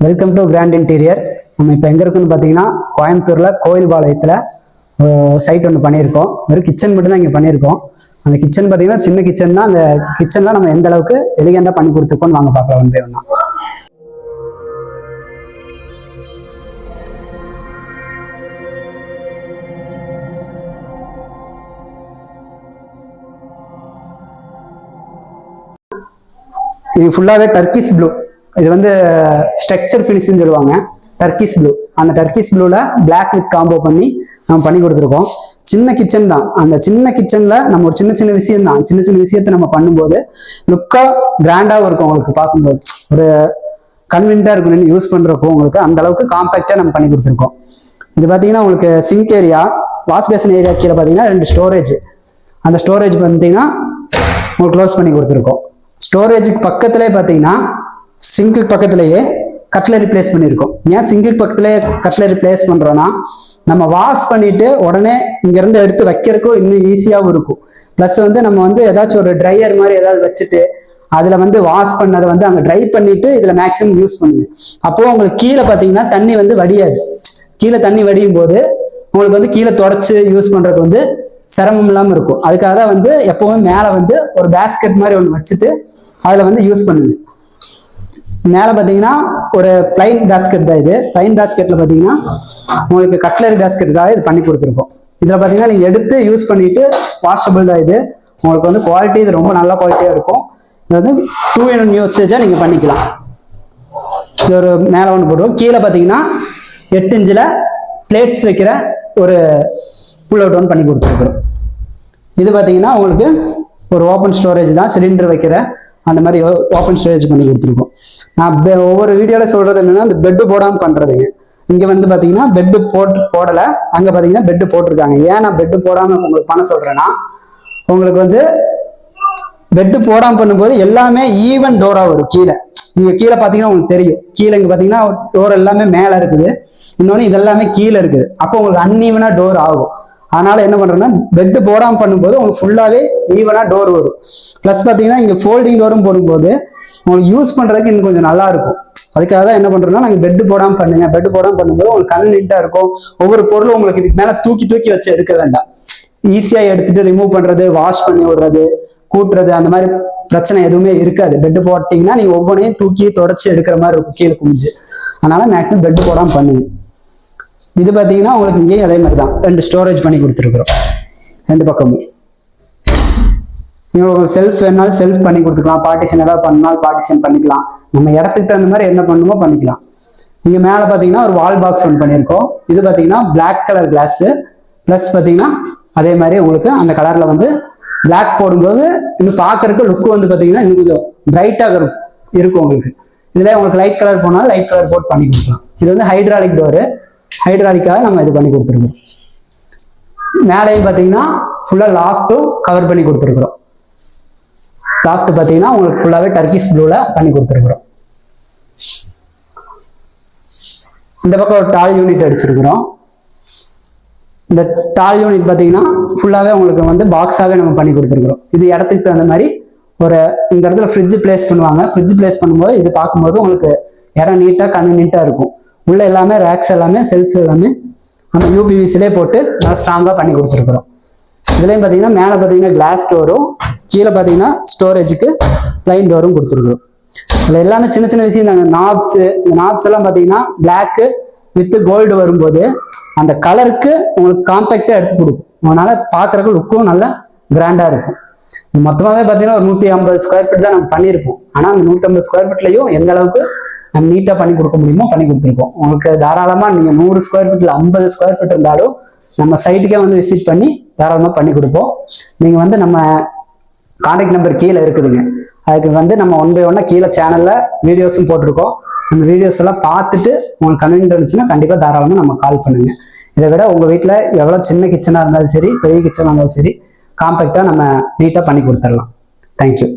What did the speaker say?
Welcome to grand interior. நம்ம இப்போ எங்கே இருக்குன்னு பார்த்தீங்கன்னா கோயம்புத்தூரில் கோயில்பாளையத்தில் சைட் ஒன்று பண்ணியிருக்கோம். வெறும் கிச்சன் மட்டும் தான் இங்கே பண்ணியிருக்கோம். அந்த கிச்சன் பார்த்தீங்கன்னா சின்ன கிச்சன் தான். அந்த கிச்சனில் நம்ம எந்த அளவுக்கு எலிகண்டாக பண்ணி கொடுத்துருக்கோம்னு வாங்க பார்க்கலாம். வந்து ஒன்றா இது ஃபுல்லாகவே டர்க்கிஷ் ப்ளூ. இது வந்து ஸ்ட்ரக்சர் ஃபினிஷ்னு சொல்லுவாங்க, டர்க்கிஷ் ப்ளூ. அந்த டர்க்கிஷ் ப்ளூல பிளாக் வித் காம்போ பண்ணி நம்ம பண்ணி கொடுத்துருக்கோம். சின்ன கிச்சன் தான். அந்த சின்ன கிச்சன்ல நம்ம ஒரு சின்ன சின்ன விஷயம் தான், சின்ன சின்ன விஷயத்த நம்ம பண்ணும்போது லுக்கா கிராண்டாகவும் இருக்கும். உங்களுக்கு பார்க்கும்போது ஒரு கன்வீனியன்ட்டா இருக்கும் யூஸ் பண்றப்போ. உங்களுக்கு அந்த அளவுக்கு காம்பாக்டா நம்ம பண்ணி கொடுத்துருக்கோம். இது பார்த்தீங்கன்னா உங்களுக்கு sink area, wash basin area கீழே பார்த்தீங்கன்னா 2 ஸ்டோரேஜ். அந்த ஸ்டோரேஜ் பார்த்தீங்கன்னா உங்களுக்கு க்ளோஸ் பண்ணி கொடுத்துருக்கோம். ஸ்டோரேஜுக்கு பக்கத்திலே பார்த்தீங்கன்னா சிங்க்கு பக்கத்திலேயே கட்லரி பிளேஸ் பண்ணியிருக்கோம். ஏன் சிங்க்கு பக்கத்திலே கட்லரி பிளேஸ் பண்றோம்னா, நம்ம வாஷ் பண்ணிட்டு உடனே இங்கிருந்து எடுத்து வைக்கிறதுக்கும் இன்னும் ஈஸியாகவும் இருக்கும். ப்ளஸ் வந்து நம்ம வந்து ஏதாச்சும் ஒரு ட்ரையர் மாதிரி ஏதாவது வச்சுட்டு அதுல வந்து வாஷ் பண்ணதை வந்து அங்கே ட்ரை பண்ணிட்டு இதுல மேக்ஸிமம் யூஸ் பண்ணுங்க. அப்போ உங்களுக்கு கீழே பார்த்தீங்கன்னா தண்ணி வந்து வடியாது. கீழே தண்ணி வடியும் போது உங்களுக்கு வந்து கீழே தொடச்சு யூஸ் பண்றது வந்து சிரமம் இல்லாமல் இருக்கும். அதுக்காக தான் வந்து எப்பவுமே மேலே வந்து ஒரு பேஸ்கெட் மாதிரி ஒன்று வச்சுட்டு அதில் வந்து யூஸ் பண்ணுங்க. மேலே பார்த்தீங்கன்னா ஒரு பிளைன் பேஸ்கெட் தான். இது பிளைன் பேஸ்கெட்ல பார்த்தீங்கன்னா உங்களுக்கு கட்லரி பேஸ்கெட்டுக்காக இது பண்ணி கொடுத்துருக்கோம். இதில் பார்த்தீங்கன்னா நீங்கள் எடுத்து யூஸ் பண்ணிட்டு வாஷபிள் தான். இது உங்களுக்கு வந்து குவாலிட்டி இது ரொம்ப நல்ல குவாலிட்டியாக இருக்கும். இது வந்து 2-in-1 யூசேஜாக நீங்கள் பண்ணிக்கலாம். இது ஒரு மேலே ஒன்று போடுவோம். கீழே பார்த்தீங்கன்னா 8 இன்ச்சில் பிளேட்ஸ் வைக்கிற ஒரு புல் அவுட் ஒன்று பண்ணி கொடுத்துருக்குறோம். இது பார்த்தீங்கன்னா உங்களுக்கு ஒரு ஓப்பன் ஸ்டோரேஜ் தான், சிலிண்டர் வைக்கிற அந்த மாதிரி ஓப்பன் ஸ்டோரேஜ் பண்ணி கொடுத்துருக்கோம். நான் ஒவ்வொரு வீடியோல சொல்றது என்னன்னா, அந்த பெட்டு போடாமல் பண்றதுங்க. இங்க வந்து பாத்தீங்கன்னா பெட்டு போடலை, அங்க பாத்தீங்கன்னா பெட்டு போட்டிருக்காங்க. ஏன் நான் பெட்டு போடாம உங்களுக்கு பண்ண சொல்றேன்னா, உங்களுக்கு வந்து பெட்டு போடாமல் பண்ணும்போது எல்லாமே ஈவன் டோரா வரும். கீழே நீங்க கீழே பாத்தீங்கன்னா உங்களுக்கு தெரியும். கீழே இங்க பாத்தீங்கன்னா டோர் எல்லாமே மேல இருக்குது, இன்னொன்னு இது எல்லாமே கீழே இருக்குது. அப்போ உங்களுக்கு அன்ஈவனா டோர் ஆகும். அதனால என்ன பண்றேன்னா, பெட்டு போடாமல் பண்ணும்போது உங்களுக்கு ஃபுல்லாவே ஈவனா டோர் வரும். பிளஸ் பாத்தீங்கன்னா இங்க ஃபோல்டிங் டோரும் போடும்போது உங்களுக்கு யூஸ் பண்றதுக்கு இன்னும் கொஞ்சம் நல்லா இருக்கும். அதுக்காக தான் என்ன பண்றோம்னா, நாங்க பெட்டு போடாமல் பண்ணுங்க. பெட்டு போடாமல் பண்ணும்போது உங்களுக்கு கன்வீனியன்ட்டா இருக்கும். ஒவ்வொரு பொருளும் உங்களுக்கு இதுக்கு மேல தூக்கி தூக்கி வச்சு எடுக்க வேண்டாம். ஈஸியா எடுத்துட்டு ரிமூவ் பண்றது, வாஷ் பண்ணி விடுறது, கூட்டுறது, அந்த மாதிரி பிரச்சனை எதுவுமே இருக்காது. பெட்டு போட்டீங்கன்னா நீங்க ஒவ்வொன்றையும் தூக்கி தொடச்சி எடுக்கிற மாதிரி இருக்கும் கீழே குமிஞ்சு. அதனால மேக்ஸிமம் பெட்டு போடாமல் பண்ணுங்க. இது பார்த்தீங்கன்னா உங்களுக்கு இங்கேயும் அதே மாதிரி தான் 2 ஸ்டோரேஜ் பண்ணி கொடுத்துருக்குறோம் 2 பக்கமும். உங்களுக்கு செல்ஃப் வேணாலும் செல்ஃப் பண்ணி கொடுத்துக்கலாம், பார்ட்டிஷன் ஏதாவது பண்ணாலும் பார்ட்டிஷன் பண்ணிக்கலாம். நம்ம இடத்துக்கு தகுந்த மாதிரி என்ன பண்ணுமோ பண்ணிக்கலாம். இங்கே மேலே பார்த்தீங்கன்னா ஒரு வால் பாக்ஸ் ஒன்று பண்ணியிருக்கோம். இது பார்த்தீங்கன்னா பிளாக் கலர் கிளாஸ். ப்ளஸ் பார்த்தீங்கன்னா அதே மாதிரி உங்களுக்கு அந்த கலரில் வந்து பிளாக் போடும்போது இன்னும் பார்க்கறதுக்கு லுக்கு வந்து பார்த்தீங்கன்னா இன்னும் கொஞ்சம் பிரைட்டாக இருக்கும் உங்களுக்கு. இதில் உங்களுக்கு லைட் கலர் போனாலும் லைட் கலர் போட்டு பண்ணி கொடுக்கலாம். இது வந்து ஹைட்ராலிக் டோரு. ஹைட்ராலிக்காக நம்ம இது பண்ணி கொடுத்துருக்கோம். மேலேயும் பார்த்தீங்கன்னா ஃபுல்லாக லாஃப்ட்டும் கவர் பண்ணி கொடுத்துருக்குறோம். லாஃப்ட் பார்த்தீங்கன்னா உங்களுக்கு ஃபுல்லாகவே டர்க்கிஷ் ப்ளூல பண்ணி கொடுத்துருக்குறோம். இந்த பக்கம் ஒரு டால் யூனிட் அடிச்சிருக்கிறோம். இந்த டால் யூனிட் பார்த்தீங்கன்னா ஃபுல்லாகவே உங்களுக்கு வந்து பாக்ஸாகவே நம்ம பண்ணி கொடுத்துருக்குறோம். இது இடத்துக்கு தகுந்த மாதிரி ஒரு இந்த இடத்துல ஃப்ரிட்ஜ் பிளேஸ் பண்ணுவாங்க. ஃப்ரிட்ஜ் பிளேஸ் பண்ணும்போது இது பார்க்கும்போது உங்களுக்கு இடம் நீட்டாக கன்வீனியன்ட்டாக இருக்கும். உள்ள எல்லாமே ரேக்ஸ் எல்லாமே செல்ஃப்ஸ் எல்லாமே நம்ம யூபிவிசிலே போட்டு நல்லா ஸ்ட்ராங்காக பண்ணி கொடுத்துருக்குறோம். இதுலேயும் பார்த்தீங்கன்னா மேலே பார்த்தீங்கன்னா கிளாஸ் டோரும், கீழே பார்த்தீங்கன்னா ஸ்டோரேஜுக்கு பிளைன் டோரும் கொடுத்துருக்குறோம். அதில் எல்லாமே சின்ன சின்ன விஷயம் தாங்க. நாப்ஸு, இந்த நாப்ஸ் எல்லாம் பார்த்தீங்கன்னா பிளாக்கு வித் கோல்டு வரும்போது அந்த கலருக்கு உங்களுக்கு காம்பேக்டாக எடுத்து கொடுக்கும். அதனால பார்க்குறக்கு லுக்கும் நல்லா கிராண்டாக இருக்கும். மொத்தமாகவே பார்த்தீங்கன்னா ஒரு 150 ஸ்கொயர் ஃபீட் தான் நம்ம பண்ணியிருப்போம். ஆனால் அந்த 150 ஸ்கொயர் ஃபீட்லையும் எந்த அளவுக்கு நம்ம நீட்டாக பண்ணி கொடுக்க முடியுமோ பண்ணி கொடுத்துருக்கோம். உங்களுக்கு தாராளமாக நீங்கள் 100 ஸ்கொயர் ஃபீட்டில் 50 ஸ்கொயர் ஃபீட் இருந்தாலும் நம்ம சைட்டுக்கே வந்து விசிட் பண்ணி தாராளமாக பண்ணி கொடுப்போம். நீங்கள் வந்து நம்ம கான்டாக்ட் நம்பர் கீழே இருக்குதுங்க. அதுக்கு வந்து நம்ம 1 by 1 கீழே சேனலில் வீடியோஸும் போட்டிருக்கோம். அந்த வீடியோஸ் எல்லாம் பார்த்துட்டு உங்களுக்கு கன்வீனியன்ட் இருந்துச்சுன்னா கண்டிப்பாக தாராளமாக நம்ம கால் பண்ணுங்க. இதை விட உங்கள் வீட்டில் எவ்வளோ சின்ன கிச்சனாக இருந்தாலும் சரி, பெரிய கிச்சனாக இருந்தாலும் சரி, காம்பேக்டாக நம்ம நீட்டாக பண்ணி கொடுத்துடலாம். தேங்க்யூ.